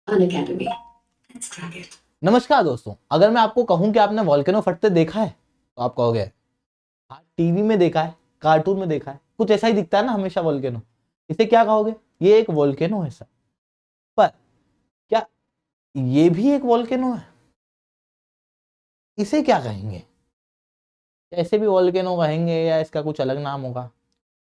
Unacademy. Let's crack it. नमस्कार दोस्तों, अगर मैं आपको कहूं कि आपने वॉल्केनो फटते देखा है तो आप कहोगे हाँ, टीवी में देखा है, कार्टून में देखा है, कुछ ऐसा ही दिखता है ना हमेशा वॉल्केनो। इसे क्या कहोगे? ये एक वॉल्केनो है सर। पर क्या ये भी एक वॉल्केनो है? इसे क्या कहेंगे? ऐसे भी वॉल्केनो कहेंगे या इसका कुछ अलग नाम होगा?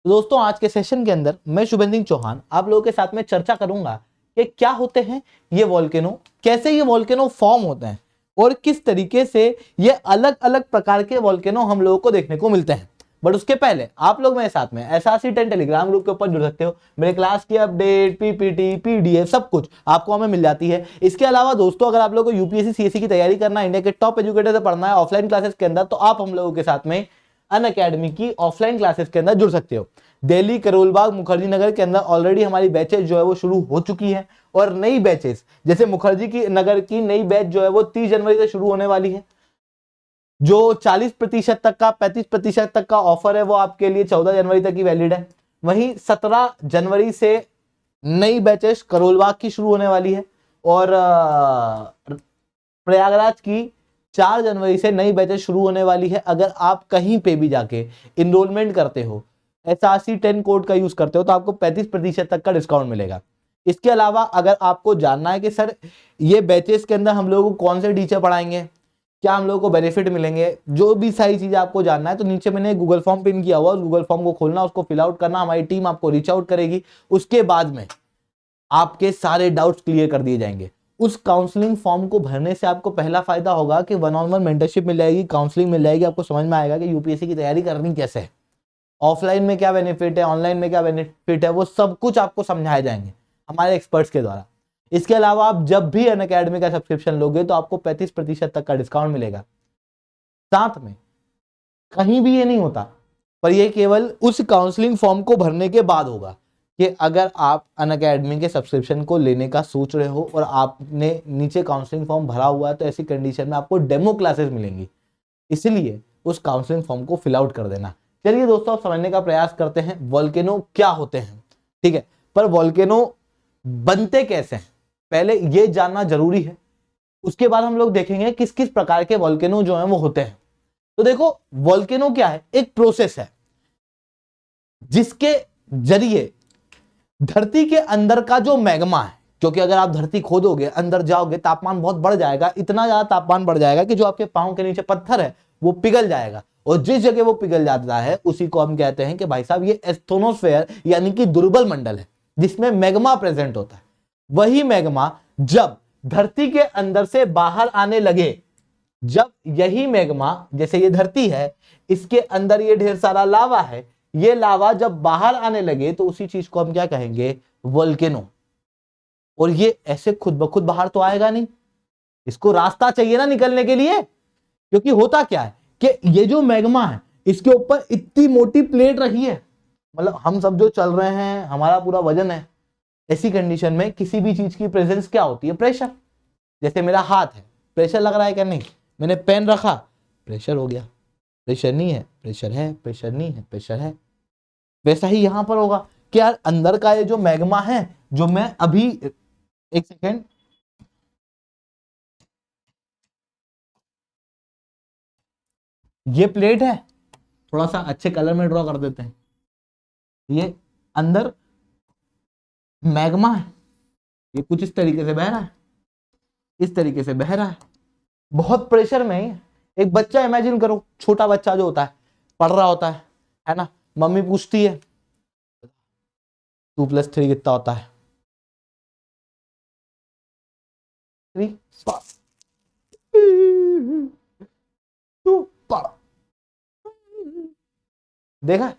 तो दोस्तों, आज के सेशन के अंदर मैं शुभेंद्र सिंह चौहान आप लोगों के साथ में चर्चा करूंगा कि क्या होते हैं ये वॉल्केनो, कैसे ये वॉल्केनो फॉर्म होते हैं और किस तरीके से ये अलग अलग प्रकार के वॉल्केनो हम लोगों को देखने को मिलते हैं। बट उसके पहले आप लोग मेरे साथ में SRC10 टेलीग्राम ग्रुप के ऊपर जुड़ सकते हो। मेरे क्लास की अपडेट, पीपीटी, पीडीएफ सब कुछ आपको हमें मिल जाती है। इसके अलावा दोस्तों, अगर आप लोगों को यूपीएससी सीएससी की तैयारी करना है, इंडिया के टॉप एजुकेटर से पढ़ना है ऑफलाइन क्लासेस के अंदर, तो आप हम लोगों के साथ में अनअकैडमी की ऑफलाइन क्लासेस के अंदर जुड़ सकते हो। दिल्ली, करोलबाग, मुखर्जी नगर के अंदर ऑलरेडी हमारी बैचेस जो है वो शुरू हो चुकी है और नई बैचेस जैसे मुखर्जी की नगर की नई बैच जो है वो 30 जनवरी से शुरू होने वाली है। जो 40% तक का 35% तक का ऑफर है वो आपके लिए 14 जनवरी तक ही वैलिड है। वहीं 17 जनवरी से नई बैचेस करोलबाग की शुरू होने वाली है और प्रयागराज की 4 जनवरी से नई बैचेस शुरू होने वाली है। अगर आप कहीं पे भी जाके इनरोलमेंट करते हो, SRC10 कोड का यूज करते हो, तो आपको 35% तक का डिस्काउंट मिलेगा। इसके अलावा अगर आपको जानना है कि सर ये बैचेस के अंदर हम लोगों को कौन से टीचर पढ़ाएंगे, क्या हम लोगों को बेनिफिट मिलेंगे, जो भी सारी चीजें आपको जानना है, तो नीचे मैंने गूगल फॉर्म पिन किया हुआ, उस गूगल फॉर्म को खोलना, उसको फिल आउट करना, हमारी टीम आपको रीच आउट करेगी। उसके बाद में आपके सारे डाउट्स क्लियर कर दिए जाएंगे। उस काउंसलिंग फॉर्म को भरने से आपको पहला फायदा होगा कि 1-on-1 मेंटरशिप मिल जाएगी, काउंसलिंग मिल जाएगी, आपको समझ में आएगा कि यूपीएससी की तैयारी करनी कैसे है, ऑफलाइन में क्या बेनिफिट है, ऑनलाइन में क्या बेनिफिट है, वो सब कुछ आपको समझाए जाएंगे हमारे एक्सपर्ट्स के द्वारा। इसके अलावा आप जब भी अनअकैडमी का सब्सक्रिप्शन लोगे तो आपको 35% तक का डिस्काउंट मिलेगा। साथ में कहीं भी ये नहीं होता, पर ये केवल उस काउंसलिंग फॉर्म को भरने के बाद होगा कि अगर आप अनअकैडमी के सब्सक्रिप्शन को लेने का सोच रहे हो और आपने नीचे काउंसलिंग फॉर्म भरा हुआ है, तो ऐसी कंडीशन में आपको डेमो क्लासेस मिलेंगी। इसलिए उस काउंसलिंग फॉर्म को फिल आउट कर देना। चलिए दोस्तों, अब समझने का प्रयास करते हैं वॉल्केनो क्या होते हैं। ठीक है, पर वॉल्केनो बनते कैसे हैं पहले ये जानना जरूरी है। उसके बाद हम लोग देखेंगे किस किस प्रकार के वॉल्केनो जो हैं वो होते हैं। तो देखो, वॉल्केनो क्या है? एक प्रोसेस है जिसके जरिए धरती के अंदर का जो मैग्मा है, क्योंकि अगर आप धरती खोदोगे, अंदर जाओगे, तापमान बहुत बढ़ जाएगा, इतना ज्यादा तापमान बढ़ जाएगा कि जो आपके पांव के नीचे पत्थर है वो पिघल जाएगा, और जिस जगह वो पिघल जाता है उसी को हम कहते हैं कि भाई साहब ये एस्थोनोस्फेयर यानी कि दुर्बल मंडल है जिसमें मैग्मा प्रेजेंट होता है। वही मैग्मा जब धरती के अंदर से बाहर आने लगे, जब यही मैग्मा, जैसे ये धरती है, इसके अंदर ये ढेर सारा लावा है, ये लावा जब बाहर आने लगे तो उसी चीज को हम क्या कहेंगे? वोल्केनो। और ये ऐसे खुद ब खुद बाहर तो आएगा नहीं, इसको रास्ता चाहिए ना निकलने के लिए। क्योंकि होता क्या है कि ये जो मैग्मा है इसके ऊपर इतनी मोटी प्लेट रखी है, मतलब हम सब जो चल रहे हैं, हमारा पूरा वजन है। ऐसी कंडीशन में किसी भी चीज की प्रेजेंस क्या होती है? प्रेशर। जैसे मेरा हाथ है, प्रेशर लग रहा है क्या? नहीं। मैंने पेन रखा, प्रेशर हो गया। प्रेशर नहीं है, प्रेशर है, प्रेशर नहीं है, प्रेशर है। वैसा ही यहां पर होगा कि यार अंदर का ये जो मैग्मा है, जो मैं अभी, एक सेकेंड, ये प्लेट है, थोड़ा सा अच्छे कलर में ड्रॉ कर देते हैं। ये अंदर मैग्मा है, ये कुछ इस तरीके से बह रहा है, इस तरीके से बह रहा है, बहुत प्रेशर में है। एक बच्चा इमेजिन करो, छोटा बच्चा जो होता है, पढ़ रहा होता है ना, मम्मी पूछती है 2+3 कितना होता है? 3 तू पढ़। देखा,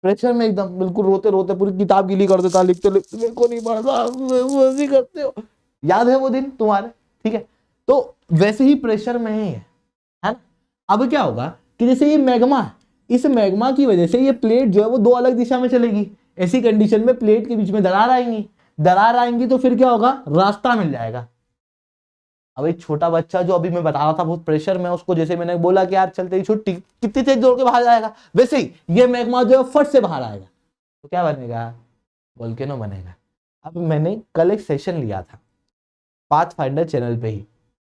प्रेशर में एकदम बिल्कुल रोते रोते पूरी किताब गीली कर देता, लिखते लिखते मेरे को नहीं पढ़ता, वैसे करते हो। याद है वो दिन तुम्हारे? ठीक है, तो वैसे ही प्रेशर में है ना। अब क्या होगा कि जैसे ये मैग्मा है, इस मैग्मा की वजह से ये प्लेट जो है वो दो अलग दिशा में चलेगी। ऐसी कंडीशन में प्लेट के बीच में दरार आएंगी, दरार आएंगी तो फिर क्या होगा? रास्ता मिल जाएगा। अब एक छोटा बच्चा जो अभी मैं बता रहा था बहुत प्रेशर में, उसको जैसे मैंने बोला कि यार चल तेरी छुट्टी, कितनी तेज दौड़ के बाहर जाएगा, वैसे ही ये मैग्मा जो है फट से बाहर आएगा, तो क्या बनेगा? वोल्केनो बनेगा। अब मैंने कल एक सेशन लिया था पाथफाइंडर चैनल पे ही,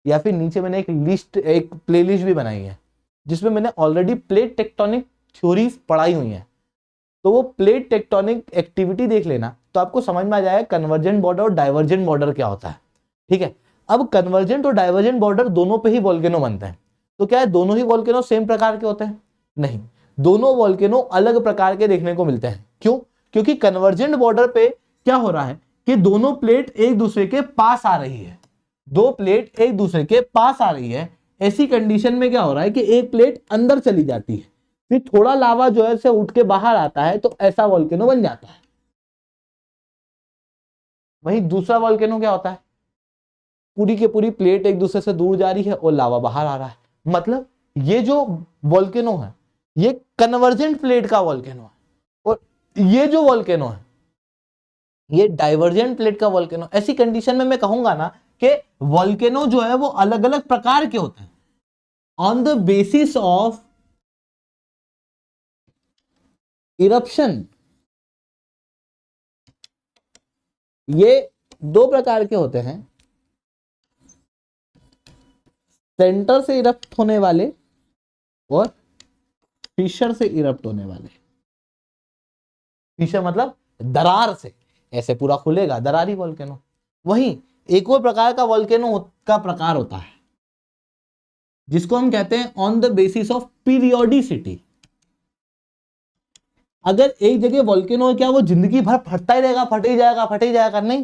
या फिर नीचे मैंने एक प्लेलिस्ट भी बनाई है जिसमें मैंने ऑलरेडी प्लेट टेक्टोनिक थ्योरीज पढ़ाई हुई हैं। तो वो प्लेट टेक्टोनिक एक्टिविटी देख लेना तो आपको समझ में आ जाएगा कन्वर्जेंट बॉर्डर और डाइवर्जेंट बॉर्डर क्या होता है। ठीक है, अब कन्वर्जेंट और डाइवर्जेंट बॉर्डर दोनों पे ही वोल्केनो बनते हैं। तो क्या है, दोनों ही वोल्केनो सेम प्रकार के होते हैं? नहीं, दोनों वोल्केनो अलग प्रकार के देखने को मिलते हैं। क्यों? क्योंकि कन्वर्जेंट बॉर्डर पे क्या हो रहा है कि दोनों प्लेट एक दूसरे के पास आ रही है, दो प्लेट एक दूसरे के पास आ रही है। ऐसी कंडीशन में क्या हो रहा है कि एक प्लेट अंदर चली जाती है, फिर थोड़ा लावा जो है से उठ के बाहर आता है, तो ऐसा वोल्केनो बन जाता है। वहीं दूसरा वोल्केनो क्या होता है, पूरी की पूरी प्लेट एक दूसरे से दूर जा रही है और लावा बाहर आ रहा है। मतलब ये जो वोल्केनो है ये कन्वर्जेंट प्लेट का वोल्केनो है, और ये जो वोल्केनो है ये डाइवर्जेंट प्लेट का वोल्केनो। ऐसी कंडीशन में मैं कहूंगा ना कि वोल्केनो जो है वो अलग अलग प्रकार के होते हैं on the basis of eruption. ये दो प्रकार के होते हैं, सेंटर से इरप्ट होने वाले और फिशर से इरप्ट होने वाले। फिशर मतलब दरार से ऐसे पूरा खुलेगा, दरारी वोल्केनो। वहीं एक और प्रकार का वोल्केनो का प्रकार होता है जिसको हम कहते हैं on the basis of periodicity. अगर एक जगह वोल्केनो है, क्या वो जिंदगी भर फटता ही रहेगा, फट ही जाएगा, फट ही जाएगा? नहीं,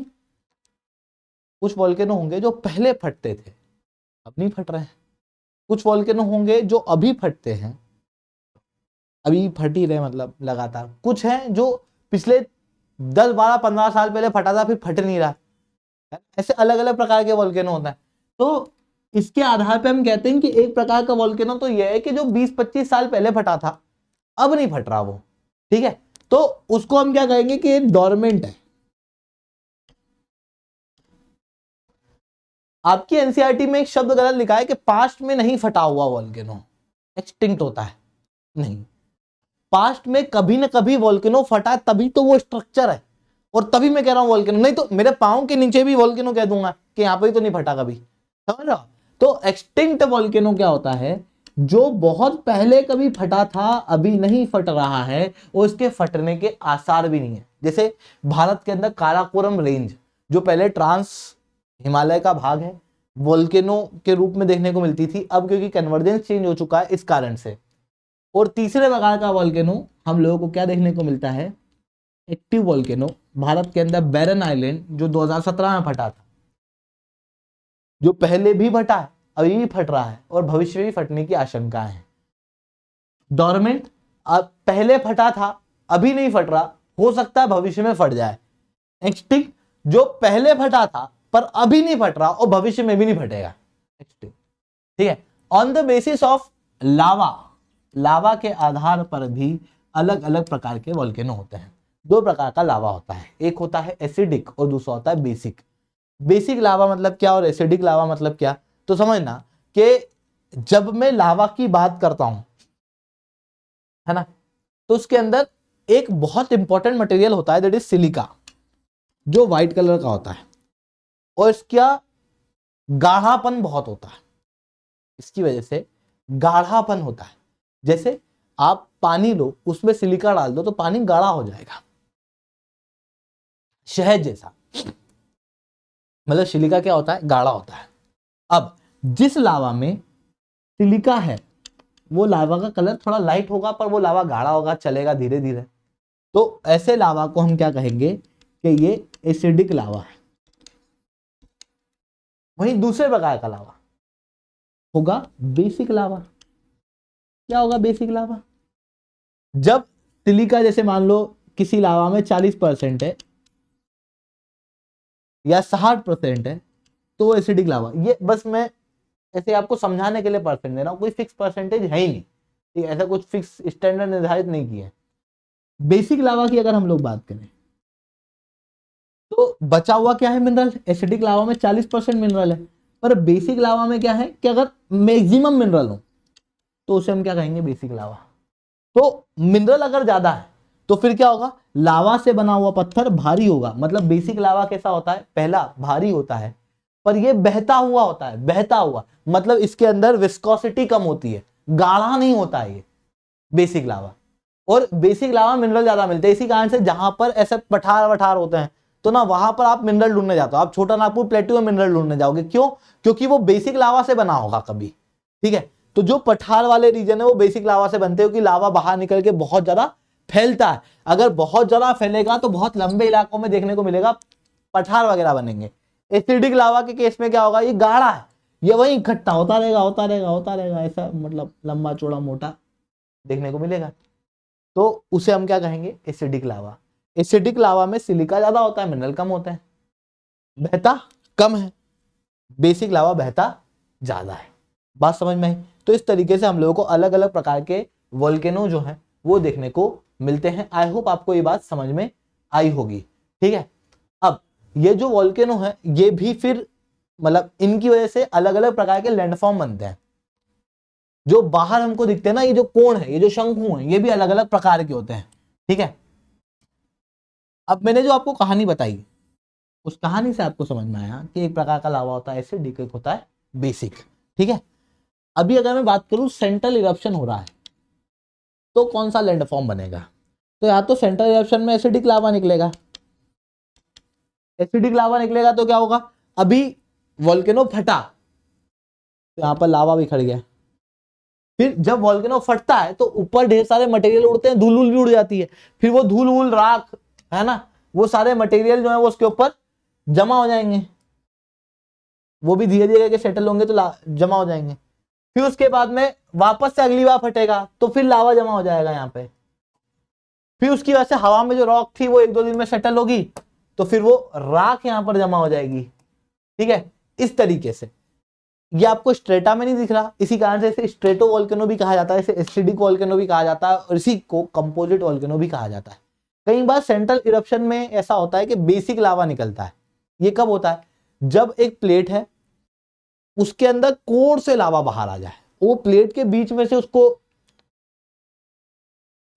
कुछ वोल्केनो होंगे जो पहले फटते थे अब नहीं फट रहे हैं, कुछ वोल्केनो होंगे जो अभी फटते हैं, अभी फट ही रहे मतलब लगातार। कुछ हैं जो पिछले 10, 12, 15 साल पहले फटा था फिर फट नहीं रहा। ऐसे अलग अलग प्रकार के वोल्केनो होता है। तो इसके आधार पे हम कहते हैं कि एक प्रकार का वोल्केनो तो यह है कि जो 20-25 साल पहले फटा था अब नहीं फट रहा वो। ठीक है, तो उसको हम क्या कहेंगे कि डोरमेंट है। आपकी एनसीईआरटी में एक शब्द गलत लिखा है कि पास्ट में नहीं फटा हुआ वोल्केनो एक्सटिंक्ट होता है। नहीं, पास्ट में कभी ना कभी वोल्केनो फटा, तभी तो वो स्ट्रक्चर है, और तभी मैं कह रहा हूं वोल्केनो। नहीं तो मेरे पांव के नीचे भी वोल्केनो कह दूंगा कि यहां पर ही तो नहीं फटा कभी, समझ रहे हो? तो एक्सटिंक्ट वोल्केनो क्या होता है, जो बहुत पहले कभी फटा था अभी नहीं फट रहा है और उसके फटने के आसार भी नहीं है। जैसे भारत के अंदर काराकोरम रेंज जो पहले ट्रांस हिमालय का भाग है, वोल्केनो के रूप में देखने को मिलती थी, अब क्योंकि कन्वर्जेंस चेंज हो चुका है इस कारण से। और तीसरे प्रकार का वोल्केनो हम लोगों को क्या देखने को मिलता है, एक्टिव वोल्केनो। भारत के अंदर बैरन आइलैंड जो 2017 में फटा था, जो पहले भी फटा है, अभी भी फट रहा है और भविष्य में भी फटने की आशंका है। डोरमेंट, अब पहले फटा था अभी नहीं फट रहा, हो सकता है भविष्य में फट जाए। एक्सटिंक्ट, जो पहले फटा था पर अभी नहीं फट रहा और भविष्य में भी नहीं फटेगा। एक्सटिंक्ट, ठीक है। On the basis of lava, lava के आधार पर भी अलग अलग प्रकार के वोल्केनो होते हैं। दो प्रकार का लावा होता है, एक होता है एसिडिक और दूसरा होता है बेसिक। बेसिक लावा मतलब क्या और एसिडिक लावा मतलब क्या, तो समझना कि जब मैं लावा की बात करता हूं, है ना, तो उसके अंदर एक बहुत इंपॉर्टेंट मटेरियल होता है दैट इज सिलिका, जो व्हाइट कलर का होता है और इसका गाढ़ापन बहुत होता है। इसकी वजह से गाढ़ापन होता है। जैसे आप पानी लो, उसमें सिलिका डाल दो तो पानी गाढ़ा हो जाएगा, शहद जैसा। मतलब सिलिका क्या होता है, गाढ़ा होता है। अब जिस लावा में सिलिका है वो लावा का कलर थोड़ा लाइट होगा पर वो लावा गाढ़ा होगा, चलेगा धीरे धीरे। तो ऐसे लावा को हम क्या कहेंगे कि ये एसिडिक लावा है। वहीं दूसरे प्रकार का लावा होगा बेसिक लावा। क्या होगा बेसिक लावा, जब सिलिका जैसे मान लो किसी लावा में 40% है या 60% है तो वो एसिडिक लावा। ये बस मैं ऐसे आपको समझाने के लिए परसेंट दे रहा हूं, कोई फिक्स परसेंटेज है ही नहीं, ठीक, ऐसा कुछ फिक्स स्टैंडर्ड निर्धारित नहीं किया है। बेसिक लावा की अगर हम लोग बात करें तो बचा हुआ क्या है, मिनरल। एसिडिक लावा में 40% मिनरल है, पर बेसिक लावा में क्या है कि अगर मैक्सिमम मिनरल हो तो उसे हम क्या कहेंगे, बेसिक लावा। तो मिनरल अगर ज्यादा है तो फिर क्या होगा, लावा से बना हुआ पत्थर भारी होगा। मतलब बेसिक लावा कैसा होता है, पहला भारी होता है पर ये बहता हुआ होता है, बहता हुआ मतलब इसके अंदर विस्कोसिटी कम होती है, गाढ़ा नहीं होता है ये बेसिक लावा। और बेसिक लावा मिनरल ज्यादा मिलते हैं, इसी कारण से जहां पर ऐसे पठार वठार होते हैं तो ना वहां पर आप मिनरल ढूंढने जाते हो, आप छोटा नागपुर प्लेट्यू में मिनरल ढूंढने जाओगे, क्यों? क्योंकि वो बेसिक लावा से बना होगा कभी, ठीक है। तो जो पठार वाले रीजन है वो बेसिक लावा से बनते हो कि लावा बाहर निकल के बहुत ज्यादा फैलता है, अगर बहुत ज्यादा फैलेगा तो बहुत लंबे इलाकों में देखने को मिलेगा पठार वगैरह बनेंगे। एसिडिक लावा के केस में क्या होगा, ये गाढ़ा है, ये वही इकट्ठा होता रहेगा होता रहेगा होता रहेगा, ऐसा मतलब लंबा चौड़ा मोटा देखने को मिलेगा, तो उसे हम क्या कहेंगे, एसिडिक लावा। एसिडिक लावा में सिलिका ज्यादा होता है, मिनरल कम होता है, बहता कम है, बेसिक लावा बहता ज्यादा है। बात समझ में आई? तो इस तरीके से हम लोगों को अलग अलग प्रकार के वोल्केनो जो है वो देखने को मिलते हैं। आई होप आपको ये बात समझ में आई होगी, ठीक है। अब ये जो वोल्केनो है ये भी फिर मतलब इनकी वजह से अलग अलग प्रकार के लैंडफॉर्म बनते हैं, जो बाहर हमको दिखते हैं ना, ये जो कोण है, ये जो शंकु है, ये भी अलग अलग प्रकार के होते हैं, ठीक है। अब मैंने जो आपको कहानी बताई उस कहानी से आपको समझ में आया कि एक प्रकार का लावा होता है एसिडिक, एक होता है बेसिक, ठीक है। अभी अगर मैं बात करूं सेंट्रल इरप्शन हो रहा है तो कौन सा लैंडफॉर्म बनेगा, तो या तो सेंट्रल इरप्शन में एसिडिक लावा निकलेगा, एसिडिक लावा निकलेगा तो क्या होगा, अभी वोल्केनो फटा तो यहां पर लावा भी खड़ गया, फिर जब वोल्केनो फटता है तो ऊपर ढेर सारे मटेरियल उड़ते हैं, धूल भी उड़ जाती है, फिर वो धूल वूल राख है ना, वो सारे मटेरियल जो है वो उसके ऊपर जमा हो जाएंगे, वो भी धीरे धीरे करके सेटल होंगे तो जमा हो जाएंगे, फिर उसके बाद में वापस से अगली बार फटेगा तो फिर लावा जमा हो जाएगा यहाँ पे, फिर उसकी वजह से हवा में जो रॉक थी वो एक दो दिन में सेटल होगी तो फिर वो राख यहाँ पर जमा हो जाएगी, ठीक है। इस तरीके से ये आपको स्ट्रेटा में नहीं दिख रहा, इसी कारण से इसे स्ट्रेटो वोल्केनो भी कहा जाता है, इसे एसिडिक वोल्केनो भी कहा जाता है और इसी को कंपोजिट वोल्केनो भी कहा जाता है। कई बार सेंट्रल इरप्शन में ऐसा होता है कि बेसिक लावा निकलता है, ये कब होता है, जब एक प्लेट है उसके अंदर कोर से लावा बाहर आ जाए, वो प्लेट के बीच में से उसको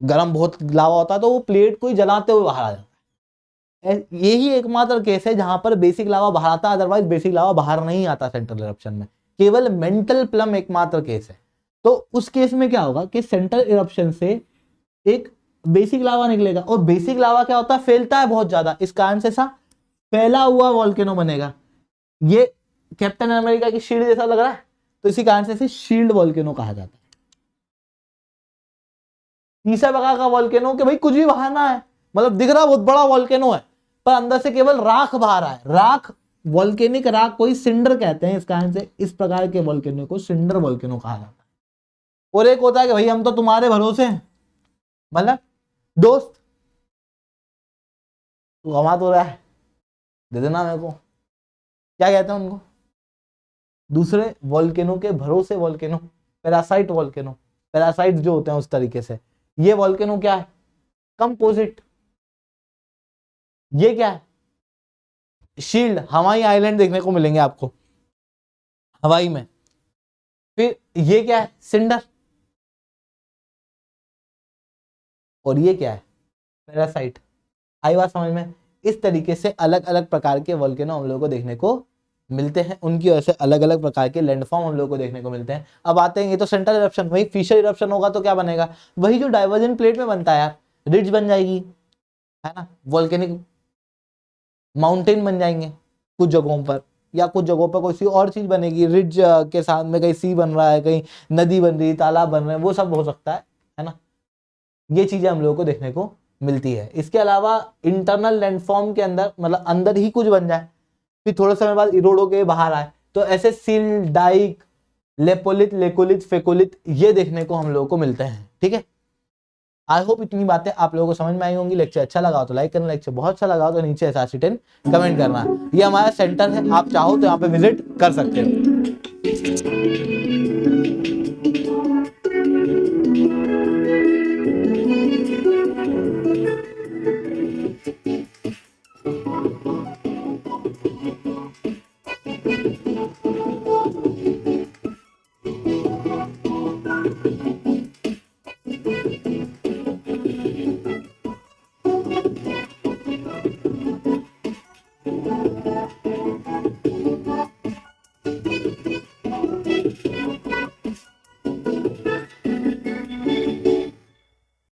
गर्म बहुत लावा होता है तो वो प्लेट को ही जलाते हुए बाहर आ जाता है। यही एकमात्र केस है जहां पर बेसिक लावा बाहर आता है, अदरवाइज बेसिक लावा बाहर नहीं आता सेंट्रल इरप्शन में, केवल मेंटल प्लम एकमात्र केस है। तो उस केस में क्या होगा कि सेंट्रल इरप्शन से एक बेसिक लावा निकलेगा, और बेसिक लावा क्या होता है, फैलता है बहुत ज्यादा, इस कारण से सा फैला हुआ वोल्केनो बनेगा। ये कैप्टन अमेरिका की शील्ड जैसा लग रहा है तो इसी कारण से इसे शील्ड वोल्केनो कहा जाता है। तीसरा प्रकार का वोल्केनो कि भाई कुछ भी बाहर ना है, मतलब दिख रहा बहुत बड़ा वोल्केनो है पर अंदर से केवल राख बाहर आए, राख वोल्केनिक राख कोई सिंडर कहते हैं, इस कारण से इस प्रकार के वोल्केनो को सिंडर वोल्केनो कहा जाता है। और एक होता है कि भाई हम तो तुम्हारे भरोसे हैं, मतलब दोस्त तू कमा तो रहा है दे देना मेरे को, क्या कहते हैं उनको, दूसरे वोल्केनो के भरोसे वोल्केनो, पैरासाइट वोल्केनो, पैरासाइट जो होते हैं उस तरीके से। ये वोल्केनो क्या है, कंपोजिट। ये क्या है, शील्ड, हवाई आइलैंड देखने को मिलेंगे आपको हवाई में। फिर ये क्या है, सिंडर, और ये क्या है, पैरासाइट। आई बात समझ में? इस तरीके से अलग अलग प्रकार के वोल्केनो हम लोगों को देखने को मिलते हैं, उनकी वजह से अलग अलग प्रकार के लैंडफॉर्म हम लोगों को देखने को मिलते हैं। अब आते हैं, ये तो सेंट्रल इरप्शन, वही फिशर इरप्शन होगा तो क्या बनेगा, वही जो डाइवर्जेंट प्लेट में बनता है यार, रिड्ज बन जाएगी है ना, वोल्केनिक माउंटेन बन जाएंगे कुछ जगहों पर, या कुछ जगहों पर कोई सी और चीज बनेगी, रिड्ज के साथ में कहीं सी बन रहा है, कहीं नदी बन रही है, तालाब बन रहे हैं, वो सब हो सकता है ना। ये चीजें हम लोगों को देखने को मिलती है। इसके अलावा इंटरनल लैंडफॉर्म के अंदर मतलब अंदर ही कुछ बन जाए फिर थोड़े समय बाद इरोड होके बाहर आए, तो ऐसे सील, डाइक, लेपोलिथ, लेकोलिथ, फेकोलिथ ये देखने को हम लोगों को मिलते हैं, ठीक है। आई होप इतनी बातें आप लोगों को समझ में आई होंगी। लेक्चर अच्छा लगा हो तो लाइक करना, लेक्चर बहुत अच्छा लगा हो तो नीचे SRC10 कमेंट करना। ये हमारा सेंटर है, आप चाहो तो यहाँ पे विजिट कर सकते हो।